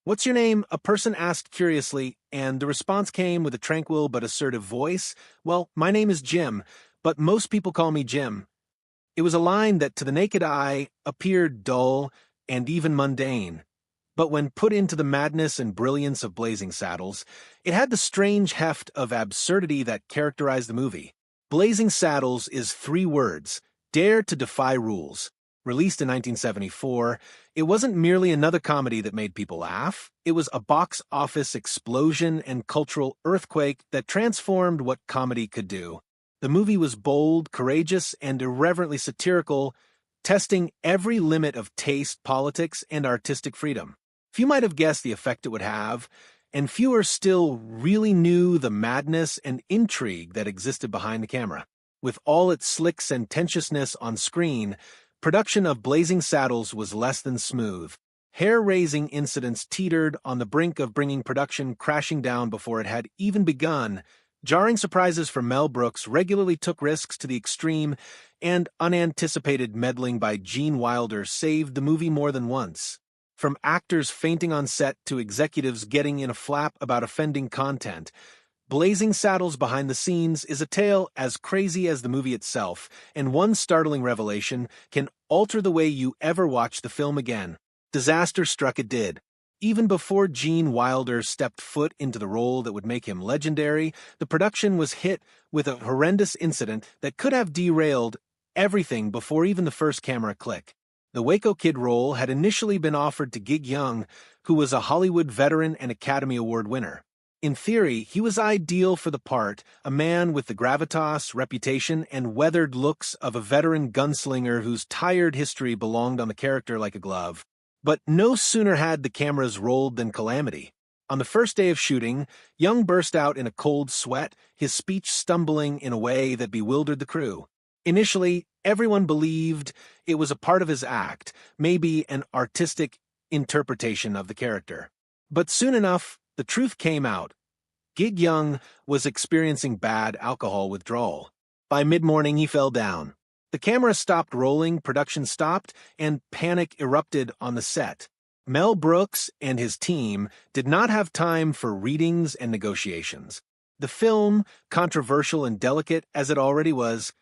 "What's your name?" a person asked curiously, and the response came with a tranquil but assertive voice. "Well, my name is Jim, but most people call me Jim." It was a line that to the naked eye appeared dull and even mundane. But when put into the madness and brilliance of Blazing Saddles, it had the strange heft of absurdity that characterized the movie. Blazing Saddles is 3 words: dare to defy rules. Released in 1974, it wasn't merely another comedy that made people laugh. It was a box office explosion and cultural earthquake that transformed what comedy could do. The movie was bold, courageous, and irreverently satirical, testing every limit of taste, politics, and artistic freedom. Few might have guessed the effect it would have, and fewer still really knew the madness and intrigue that existed behind the camera. With all its slick sententiousness on screen, production of Blazing Saddles was less than smooth. Hair-raising incidents teetered on the brink of bringing production crashing down before it had even begun. Jarring surprises from Mel Brooks regularly took risks to the extreme, and unanticipated meddling by Gene Wilder saved the movie more than once. From actors fainting on set to executives getting in a flap about offending content, Blazing Saddles behind the scenes is a tale as crazy as the movie itself, and one startling revelation can alter the way you ever watch the film again. Disaster struck it did. Even before Gene Wilder stepped foot into the role that would make him legendary, the production was hit with a horrendous incident that could have derailed everything before even the first camera click. The Waco Kid role had initially been offered to Gig Young, who was a Hollywood veteran and Academy Award winner. In theory, he was ideal for the part, a man with the gravitas, reputation, and weathered looks of a veteran gunslinger whose tired history belonged on the character like a glove. But no sooner had the cameras rolled than calamity. On the first day of shooting, Young burst out in a cold sweat, his speech stumbling in a way that bewildered the crew. Initially, everyone believed it was a part of his act, maybe an artistic interpretation of the character. But soon enough, the truth came out. Gig Young was experiencing bad alcohol withdrawal. By mid-morning, he fell down. The camera stopped rolling, production stopped, and panic erupted on the set. Mel Brooks and his team did not have time for readings and negotiations. The film, controversial and delicate as it already was,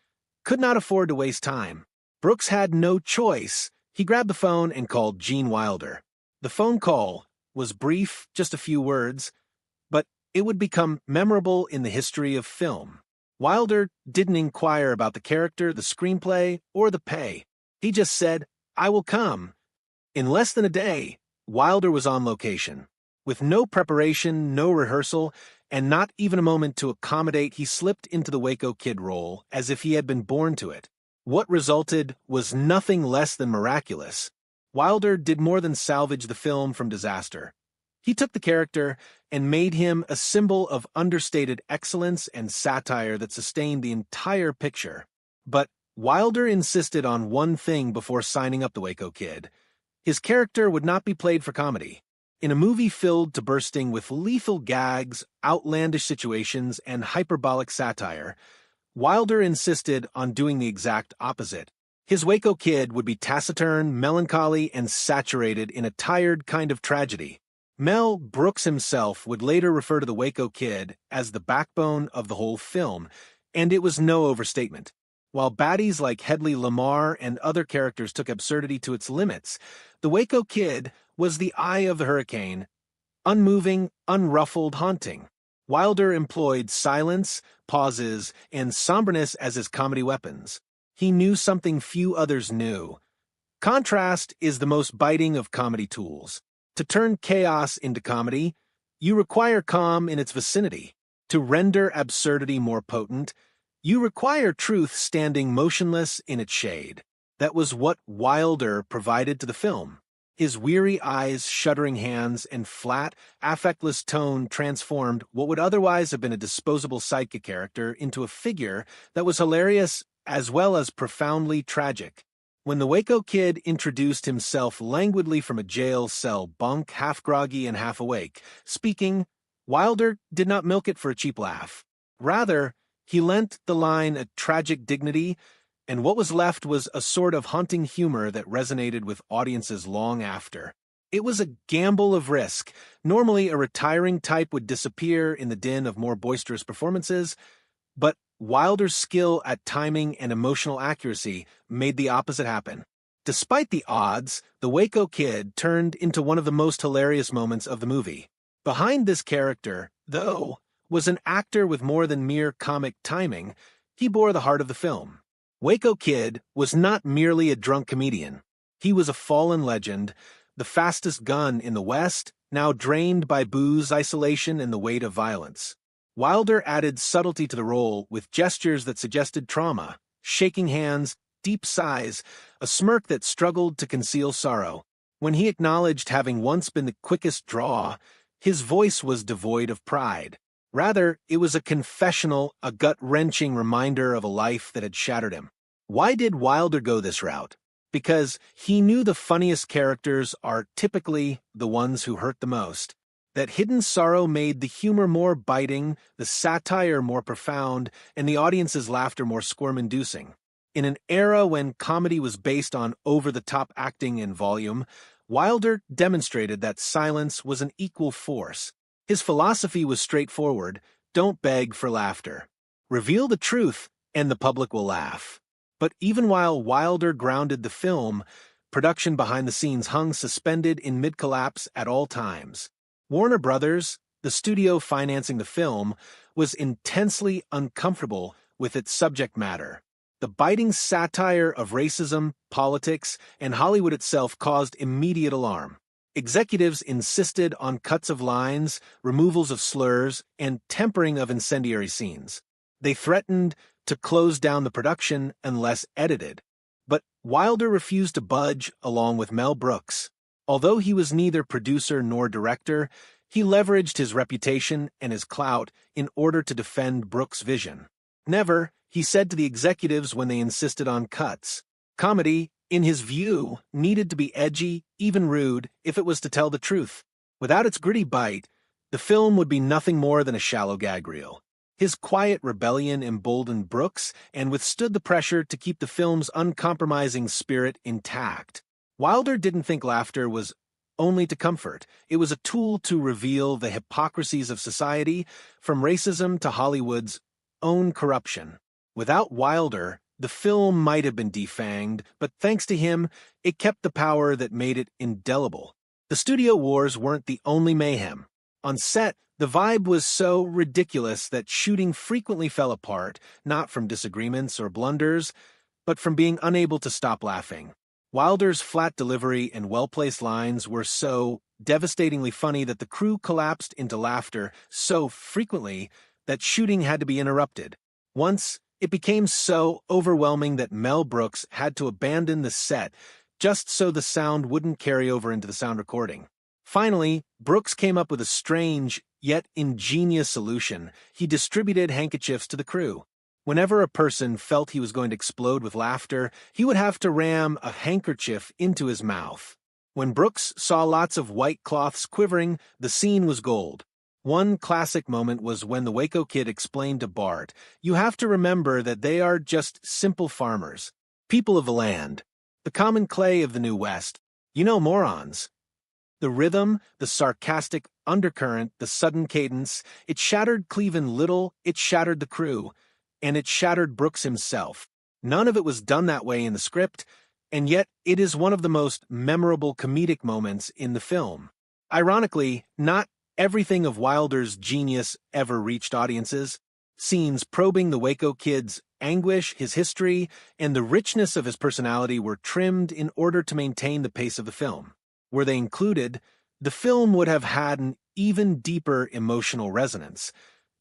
could not afford to waste time. Brooks had no choice. He grabbed the phone and called Gene Wilder. The phone call was brief, just a few words, but it would become memorable in the history of film. Wilder didn't inquire about the character, the screenplay, or the pay. He just said, "I will come." In less than a day, Wilder was on location. With no preparation, no rehearsal, and not even a moment to accommodate, he slipped into the Waco Kid role as if he had been born to it. What resulted was nothing less than miraculous. Wilder did more than salvage the film from disaster. He took the character and made him a symbol of understated excellence and satire that sustained the entire picture. But Wilder insisted on one thing before signing up the Waco Kid. His character would not be played for comedy. In a movie filled to bursting with lethal gags, outlandish situations, and hyperbolic satire, Wilder insisted on doing the exact opposite. His Waco Kid would be taciturn, melancholy, and saturated in a tired kind of tragedy. Mel Brooks himself would later refer to the Waco Kid as the backbone of the whole film, and it was no overstatement. While baddies like Hedley Lamar and other characters took absurdity to its limits, the Waco Kid was the eye of the hurricane, unmoving, unruffled, haunting. Wilder employed silence, pauses, and somberness as his comedy weapons. He knew something few others knew. Contrast is the most biting of comedy tools. To turn chaos into comedy, you require calm in its vicinity. To render absurdity more potent, you require truth standing motionless in its shade. That was what Wilder provided to the film. His weary eyes, shuddering hands, and flat, affectless tone transformed what would otherwise have been a disposable sidekick character into a figure that was hilarious as well as profoundly tragic. When the Waco Kid introduced himself languidly from a jail cell bunk, half groggy and half awake, speaking, Wilder did not milk it for a cheap laugh. Rather, he lent the line a tragic dignity, and what was left was a sort of haunting humor that resonated with audiences long after. It was a gamble of risk. Normally, a retiring type would disappear in the din of more boisterous performances, but Wilder's skill at timing and emotional accuracy made the opposite happen. Despite the odds, the Waco Kid turned into one of the most hilarious moments of the movie. Behind this character, though, was an actor with more than mere comic timing. He bore the heart of the film. Waco Kid was not merely a drunk comedian. He was a fallen legend, the fastest gun in the West, now drained by booze, isolation, and the weight of violence. Wilder added subtlety to the role with gestures that suggested trauma, shaking hands, deep sighs, a smirk that struggled to conceal sorrow. When he acknowledged having once been the quickest draw, his voice was devoid of pride. Rather, it was a confessional, a gut-wrenching reminder of a life that had shattered him. Why did Wilder go this route? Because he knew the funniest characters are typically the ones who hurt the most. That hidden sorrow made the humor more biting, the satire more profound, and the audience's laughter more squirm-inducing. In an era when comedy was based on over-the-top acting and volume, Wilder demonstrated that silence was an equal force. His philosophy was straightforward: don't beg for laughter. Reveal the truth, and the public will laugh. But even while Wilder grounded the film, production behind the scenes hung suspended in mid-collapse at all times. Warner Brothers, the studio financing the film, was intensely uncomfortable with its subject matter. The biting satire of racism, politics, and Hollywood itself caused immediate alarm. Executives insisted on cuts of lines, removals of slurs, and tempering of incendiary scenes. They threatened to close down the production unless edited. But Wilder refused to budge, along with Mel Brooks. Although he was neither producer nor director, he leveraged his reputation and his clout in order to defend Brooks' vision. Never, he said to the executives when they insisted on cuts. Comedy, in his view, needed to be edgy, even rude, if it was to tell the truth. Without its gritty bite, the film would be nothing more than a shallow gag reel. His quiet rebellion emboldened Brooks and withstood the pressure to keep the film's uncompromising spirit intact. Wilder didn't think laughter was only to comfort. It was a tool to reveal the hypocrisies of society, from racism to Hollywood's own corruption. Without Wilder, the film might have been defanged, but thanks to him, it kept the power that made it indelible. The studio wars weren't the only mayhem. On set, the vibe was so ridiculous that shooting frequently fell apart, not from disagreements or blunders, but from being unable to stop laughing. Wilder's flat delivery and well-placed lines were so devastatingly funny that the crew collapsed into laughter so frequently that shooting had to be interrupted. Once, it became so overwhelming that Mel Brooks had to abandon the set just so the sound wouldn't carry over into the sound recording. Finally, Brooks came up with a strange, yet ingenious solution. He distributed handkerchiefs to the crew. Whenever a person felt he was going to explode with laughter, he would have to ram a handkerchief into his mouth. When Brooks saw lots of white cloths quivering, the scene was gold. One classic moment was when the Waco Kid explained to Bart, "You have to remember that they are just simple farmers, people of the land, the common clay of the New West, morons." The rhythm, the sarcastic undercurrent, the sudden cadence, it shattered Cleveland Little, it shattered the crew, and it shattered Brooks himself. None of it was done that way in the script, and yet it is one of the most memorable comedic moments in the film. Ironically, not everything of Wilder's genius ever reached audiences. Scenes probing the Waco Kid's anguish, his history, and the richness of his personality were trimmed in order to maintain the pace of the film. Were they included, the film would have had an even deeper emotional resonance,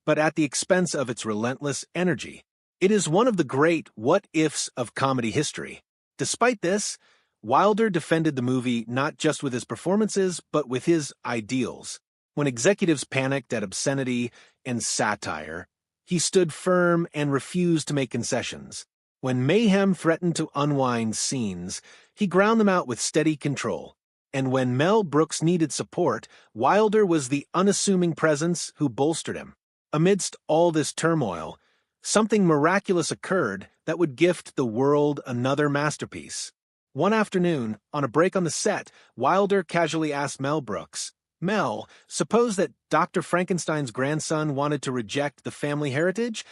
but at the expense of its relentless energy. It is one of the great what-ifs of comedy history. Despite this, Wilder defended the movie not just with his performances, but with his ideals. When executives panicked at obscenity and satire, he stood firm and refused to make concessions. When mayhem threatened to unwind scenes, he ground them out with steady control. And when Mel Brooks needed support, Wilder was the unassuming presence who bolstered him. Amidst all this turmoil, something miraculous occurred that would gift the world another masterpiece. One afternoon, on a break on the set, Wilder casually asked Mel Brooks, "Mel, suppose that Dr. Frankenstein's grandson wanted to reject the family heritage?"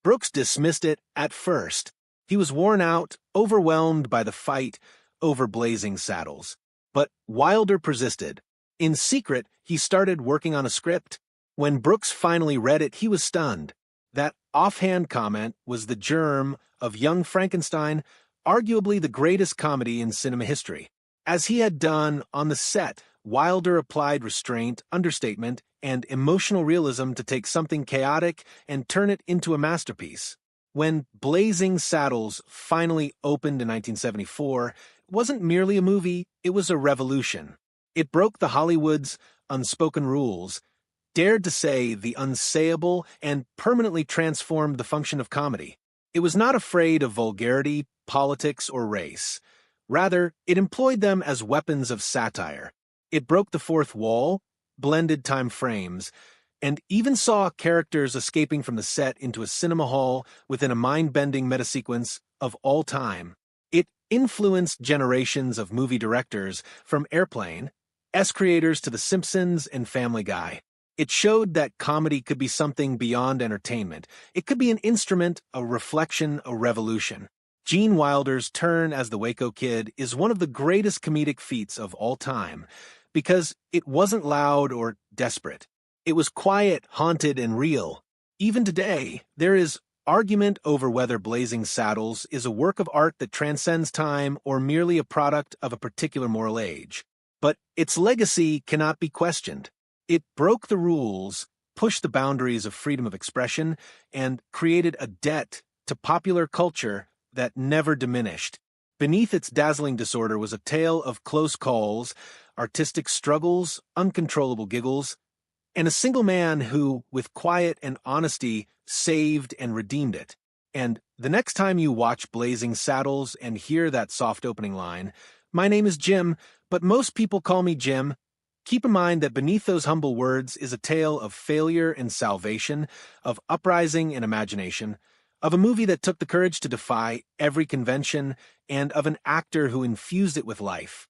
Brooks dismissed it at first. He was worn out, overwhelmed by the fight over Blazing Saddles. But Wilder persisted. In secret, he started working on a script. When Brooks finally read it, he was stunned. That offhand comment was the germ of Young Frankenstein, arguably the greatest comedy in cinema history. As he had done on the set, Wilder applied restraint, understatement, and emotional realism to take something chaotic and turn it into a masterpiece. When Blazing Saddles finally opened in 1974, it wasn't merely a movie, it was a revolution. It broke the Hollywood's unspoken rules, dared to say the unsayable, and permanently transformed the function of comedy. It was not afraid of vulgarity, politics, or race. Rather, it employed them as weapons of satire. It broke the fourth wall, blended time frames, and even saw characters escaping from the set into a cinema hall within a mind-bending metasequence of all time. It influenced generations of movie directors, from Airplane, S creators to The Simpsons and Family Guy. It showed that comedy could be something beyond entertainment. It could be an instrument, a reflection, a revolution. Gene Wilder's turn as the Waco Kid is one of the greatest comedic feats of all time, because it wasn't loud or desperate. It was quiet, haunted, and real. Even today, there is argument over whether Blazing Saddles is a work of art that transcends time or merely a product of a particular moral age. But its legacy cannot be questioned. It broke the rules, pushed the boundaries of freedom of expression, and created a debt to popular culture that never diminished. Beneath its dazzling disorder was a tale of close calls, artistic struggles, uncontrollable giggles, and a single man who, with quiet and honesty, saved and redeemed it. And the next time you watch Blazing Saddles and hear that soft opening line, "My name is Jim, but most people call me Jim," keep in mind that beneath those humble words is a tale of failure and salvation, of uprising and imagination, of a movie that took the courage to defy every convention, and of an actor who infused it with life.